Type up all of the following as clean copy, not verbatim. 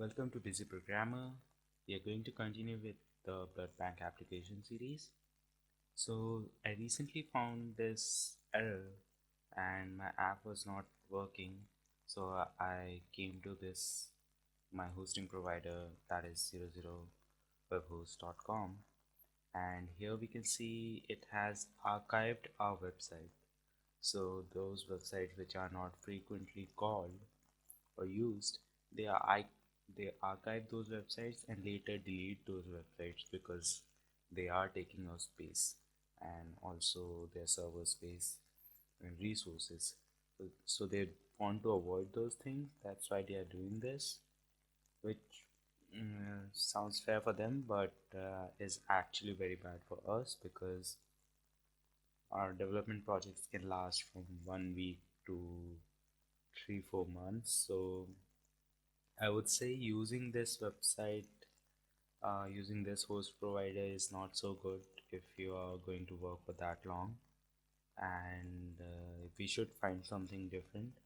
Welcome to Busy Programmer. We are going to continue with the blood bank application series. So I recently found this error and my app was not working. So I came to this my hosting provider, that is 00webhost.com, and here we can see it has archived our website. So those websites which are not frequently called or used, they are they archive those websites and later delete those websites because they are taking up space and also their server space and resources. So they want to avoid those things. That's why they are doing this, which sounds fair for them, but is actually very bad for us because our development projects can last from 1 week to 3-4 months. So I would say using this website, using this host provider is not so good if you are going to work for that long, and we should find something different.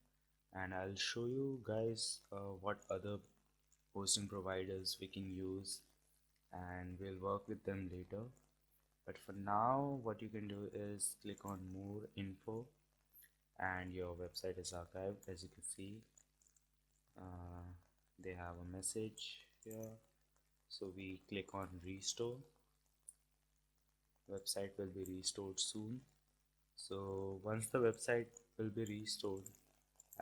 And I'll show you guys what other hosting providers we can use, and we'll work with them later. But for now, what you can do is click on more info, and your website is archived. As you can see, uh, they have a message here. So we click on restore. Website will be restored soon. So once the website will be restored,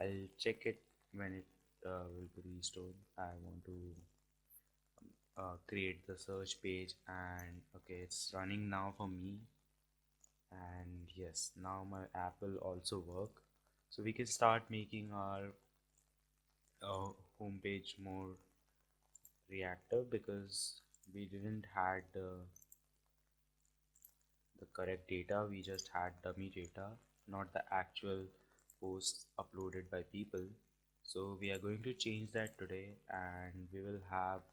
I'll check it when it will be restored. I want to create the search page, and okay, it's running now for me. And yes, now my app will also work. So we can start making our homepage more reactive because we didn't had the correct data. We just had dummy data, not the actual posts uploaded by people. So we are going to change that today, and we will have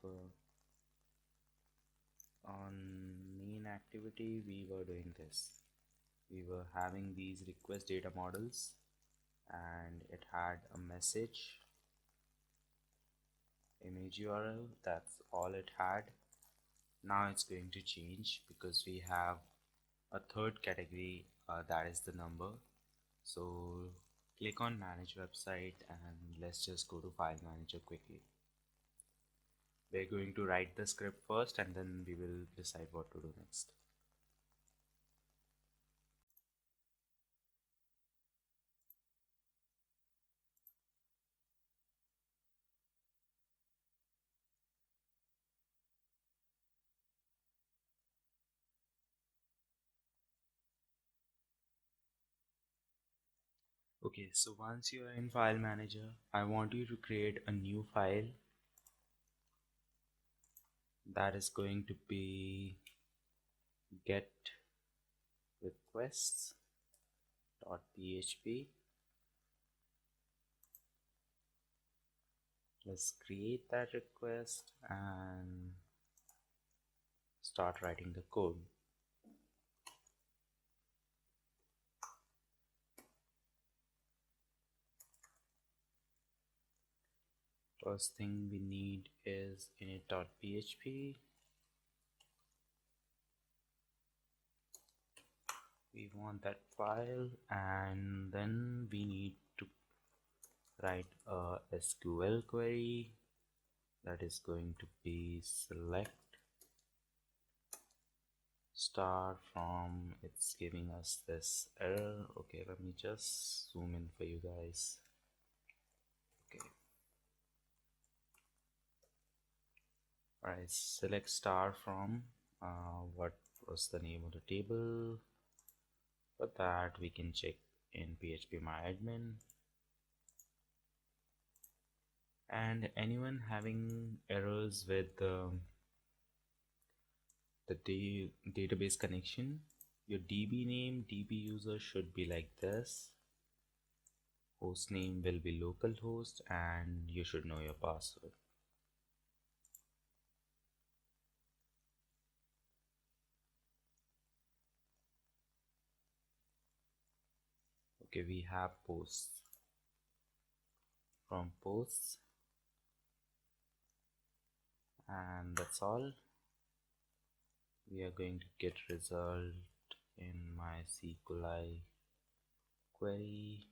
on main activity we were doing this. We were having these request data models, and it had a message, image URL. That's all it had. Now it's going to change because we have a third category, that is the number. So click on manage website and let's just go to file manager quickly. We're going to write the script first and then we will decide what to do next. Okay, so once you are in file manager, I want you to create a new file that is going to be get requests.php. Let's create that request and start writing the code. First thing we need is init.php. We want that file, and then we need to write a SQL query that is going to be select star from, it's giving us this error. Okay, let me just zoom in for you guys. Okay, alright, select star from what was the name of the table. For that we can check in phpMyAdmin. And anyone having errors with the database connection, your DB name, DB user should be like this. Host name will be localhost, and you should know your password. Okay, we have posts. From posts, and that's all. We are going to get result in my SQLi query.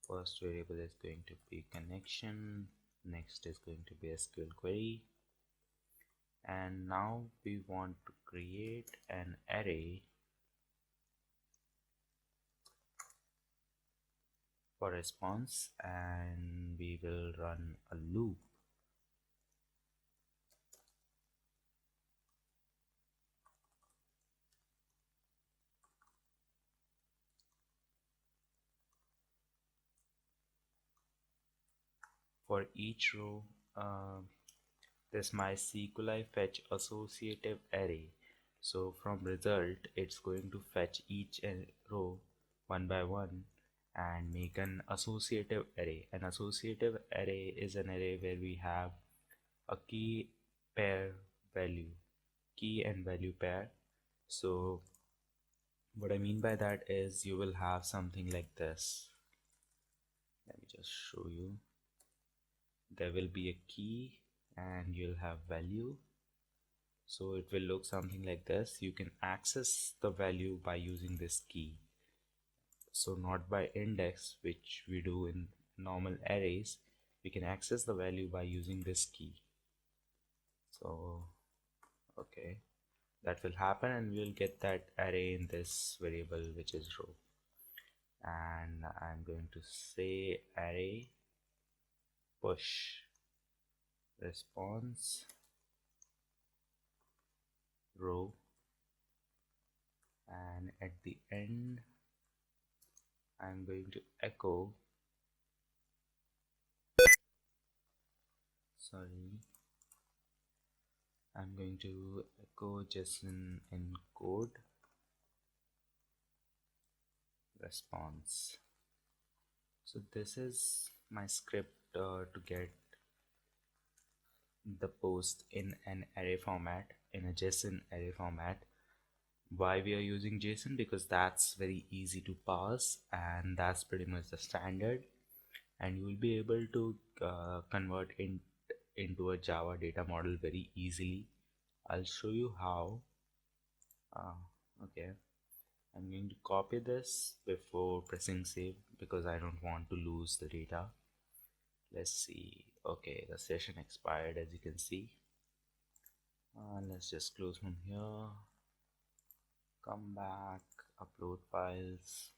First variable is going to be connection, next is going to be SQL query, and now we want to create an array for response, and we will run a loop for each row. This MySQLi fetch associative array. So from result, it's going to fetch each row one by one and make an associative array. An associative array is an array where we have a key pair value, key and value pair. So what I mean by that is you will have something like this. Let me just show you. There will be a key and you'll have value. So it will look something like this. You can access the value by using this key. So not by index, which we do in normal arrays. We can access the value by using this key. So okay, that will happen and we'll get that array in this variable, which is row. And I'm going to say array push response row, and at the end I'm going to echo, I'm going to echo JSON encode response. So this is my script to get the post in an array format, in a JSON array format. Why we are using JSON? Because that's very easy to parse and that's pretty much the standard, and you will be able to convert into a Java data model very easily. I'll show you how. Okay, I'm going to copy this before pressing save because I don't want to lose the data. Let's see. Okay, the session expired, as you can see. Let's just close from here, come back, upload files.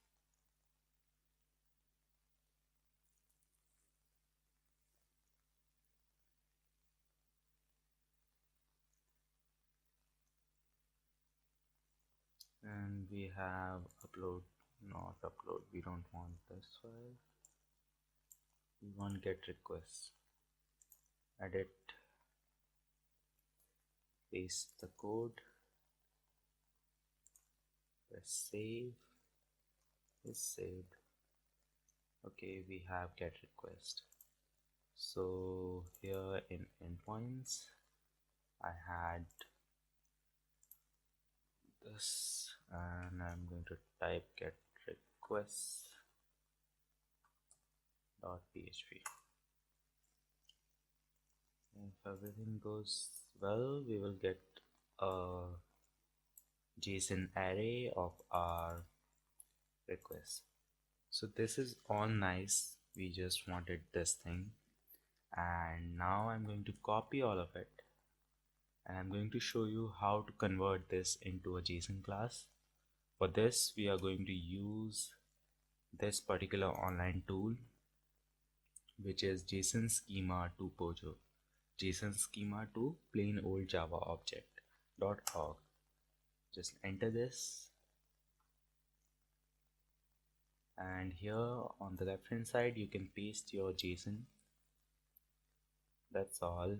And we have upload, not upload, we don't want this file, we want get requests. Edit, paste the code, press save, is saved. Okay, we have get request. So here in endpoints I had this, and I'm going to type get requests .php. If everything goes well, we will get a JSON array of our requests. So this is all nice. We just wanted this thing, and now I'm going to copy all of it, and I'm going to show you how to convert this into a JSON class. For this, we are going to use this particular online tool, which is JSON schema to Pojo, JSON schema to plain old Java object.org. Just enter this, and here on the left hand side you can paste your JSON. That's all.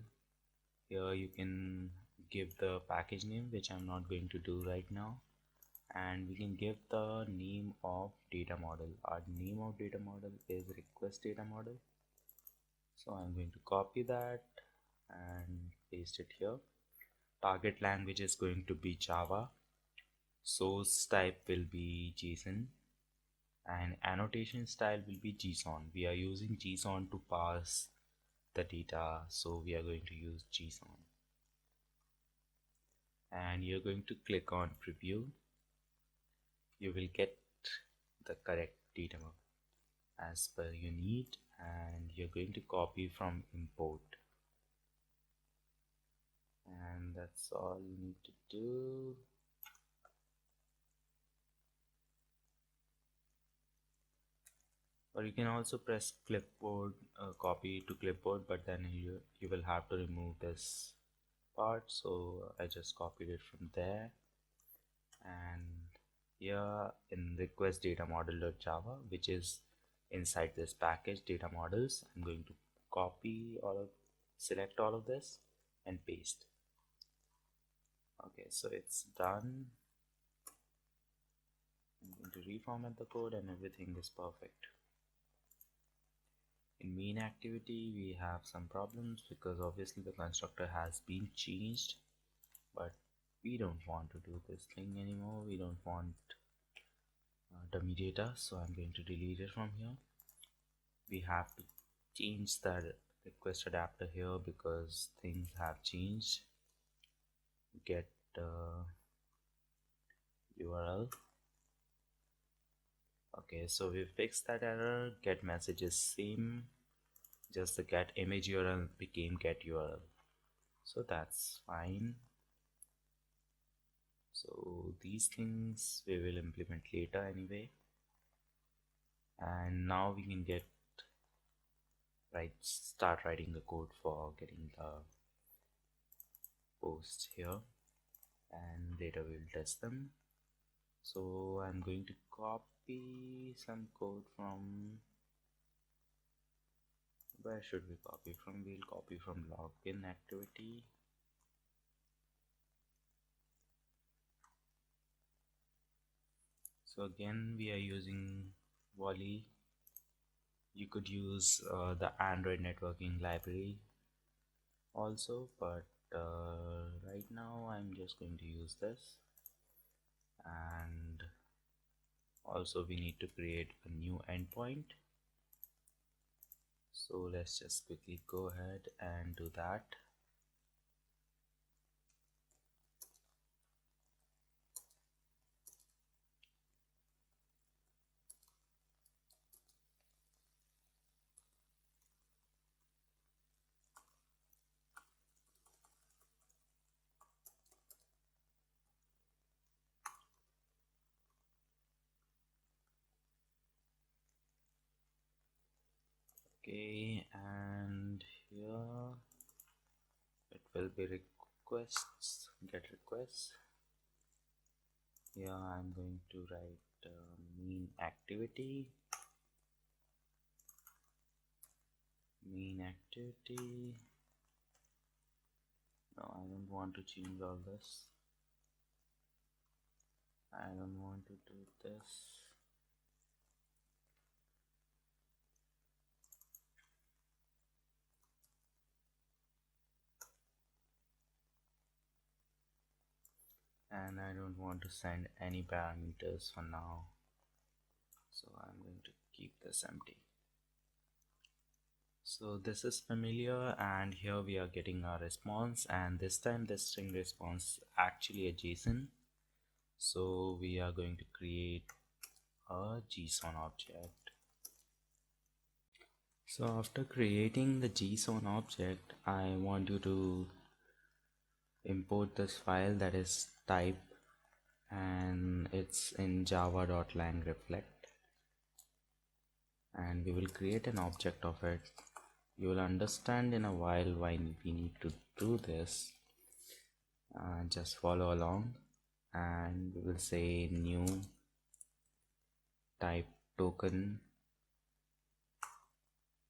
Here you can give the package name, which I'm not going to do right now, and we can give the name of data model. Our name of data model is request data model, so I'm going to copy that and paste it here. Target language is going to be Java, source type will be JSON, and annotation style will be JSON. We are using JSON to parse the data, so we are going to use JSON. And you're going to click on preview. You will get the correct data as per your need, and you're going to copy from import, and that's all you need to do. Or you can also press clipboard, copy to clipboard, but then you will have to remove this part, so I just copied it from there. And here in request data model.java, which is inside this package data models, I'm going to select all of this and paste. Okay, so it's done. I'm going to reformat the code and everything is perfect. In main activity we have some problems because obviously the constructor has been changed, but we don't want to do this thing anymore. We don't want dummy data, so I'm going to delete it from here. We have to change the request adapter here because things have changed. Get URL. Okay, so we fixed that error. Get message is same, just the get image URL became get URL, so that's fine. So these things we will implement later anyway. And now we can start writing the code for getting the posts here, and later we will test them. So I'm going to copy some code from, where should we copy from? We'll copy from login activity. So again we are using Volley. You could use the Android networking library also, but right now I'm just going to use this. And also we need to create a new endpoint, so let's just quickly go ahead and do that. Okay, and here it will be requests, get requests. Here I'm going to write main activity. No, I don't want to change all this. I don't want to do this. And I don't want to send any parameters for now, so I'm going to keep this empty. So this is familiar, and here we are getting our response, and this time the string response actually a JSON. So we are going to create a JSON object. So after creating the JSON object, I want you to import this file that is type, and it's in java.lang reflect, and we will create an object of it. You will understand in a while why we need to do this. Just follow along, and we will say new type token,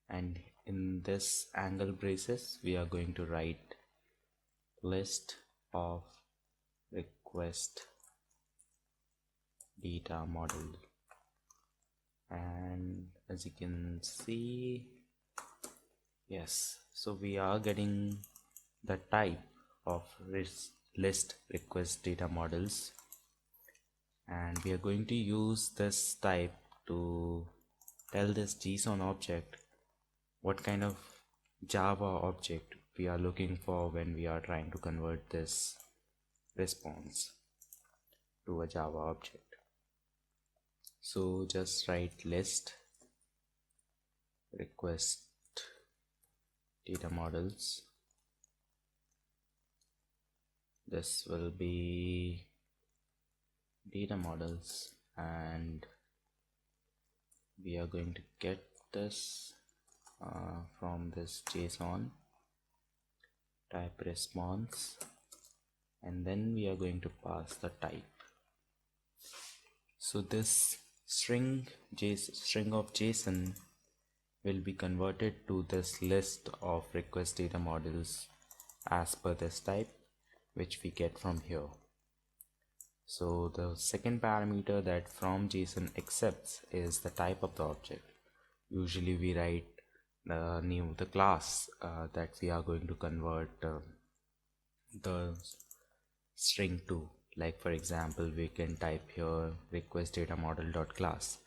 and in this angle braces we are going to write list of request data model. And as you can see, yes, so we are getting the type of list request data models, and we are going to use this type to tell this JSON object what kind of Java object we are looking for when we are trying to convert this response to a Java object. So just write list request data models. This will be data models, and we are going to get this from this JSON type response, and then we are going to pass the type. So this string of JSON will be converted to this list of request data models as per this type, which we get from here. So the second parameter that from JSON accepts is the type of the object. Usually we write the class that we are going to convert the string to. Like for example, we can type here request data model dot class,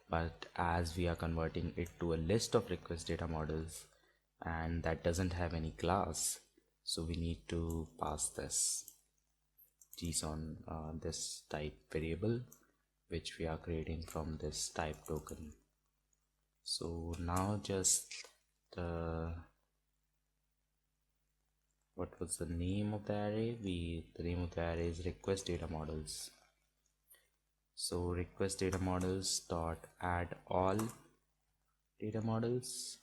but as we are converting it to a list of request data models and that doesn't have any class, so we need to pass this JSON this type variable which we are creating from this type token. So now just what was the name of the array? The name of the array is request data models. So request data models dot add all data models,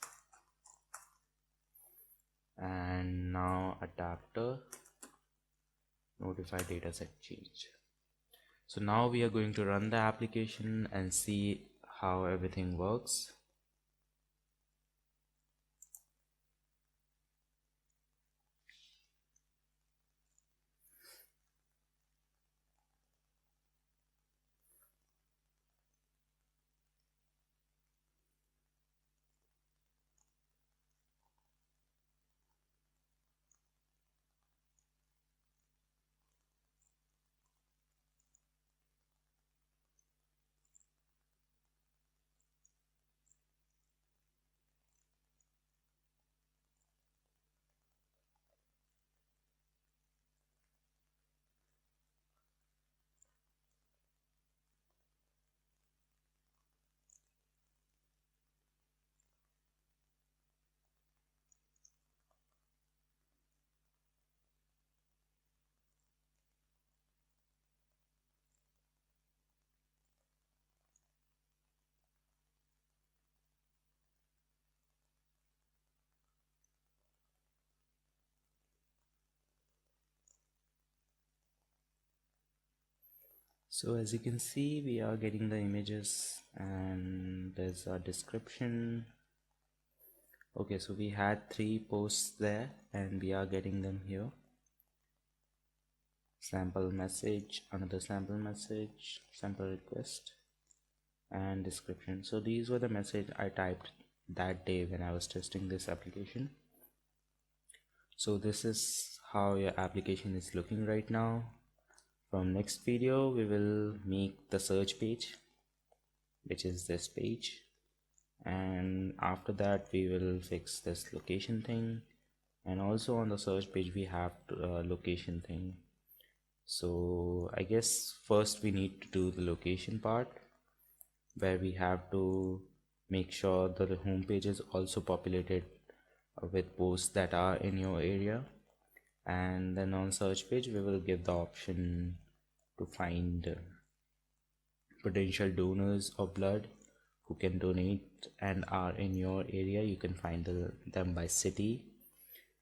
and now adapter notify dataset change. So now we are going to run the application and see how everything works. So as you can see, we are getting the images and there's a description. Okay, so we had 3 posts there and we are getting them here. Sample message, another sample message, sample request, and description. So these were the message I typed that day when I was testing this application. So this is how your application is looking right now. From next video we will make the search page, which is this page, and after that we will fix this location thing, and also on the search page we have location thing. So I guess first we need to do the location part, where we have to make sure that the home page is also populated with posts that are in your area, and then on search page we will give the option to find potential donors of blood who can donate and are in your area. You can find them by city,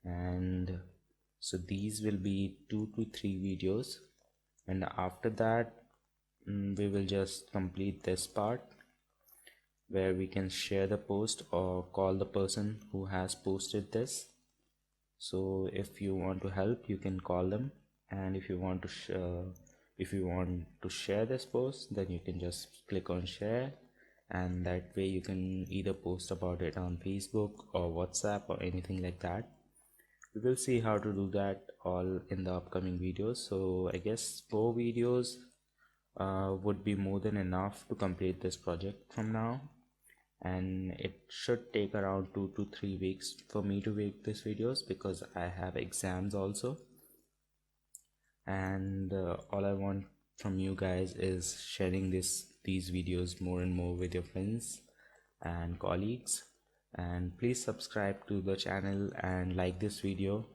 and so these will be 2 to 3 videos, and after that we will just complete this part where we can share the post or call the person who has posted this. So if you want to help, you can call them, and if you want to share this post, then you can just click on share, and that way you can either post about it on Facebook or WhatsApp or anything like that. We will see how to do that all in the upcoming videos. So I guess 4 videos would be more than enough to complete this project from now, and it should take around 2 to 3 weeks for me to make these videos because I have exams also. And all I want from you guys is sharing these videos more and more with your friends and colleagues, and please subscribe to the channel and like this video.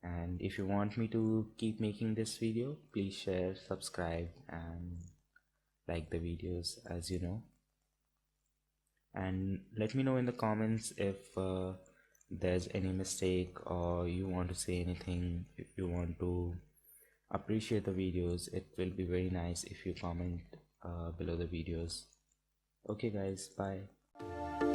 And if you want me to keep making this video, please share, subscribe, and like the videos, as you know. And let me know in the comments if there's any mistake, or you want to say anything. If you want to appreciate the videos, it will be very nice if you comment below the videos. Okay guys, bye.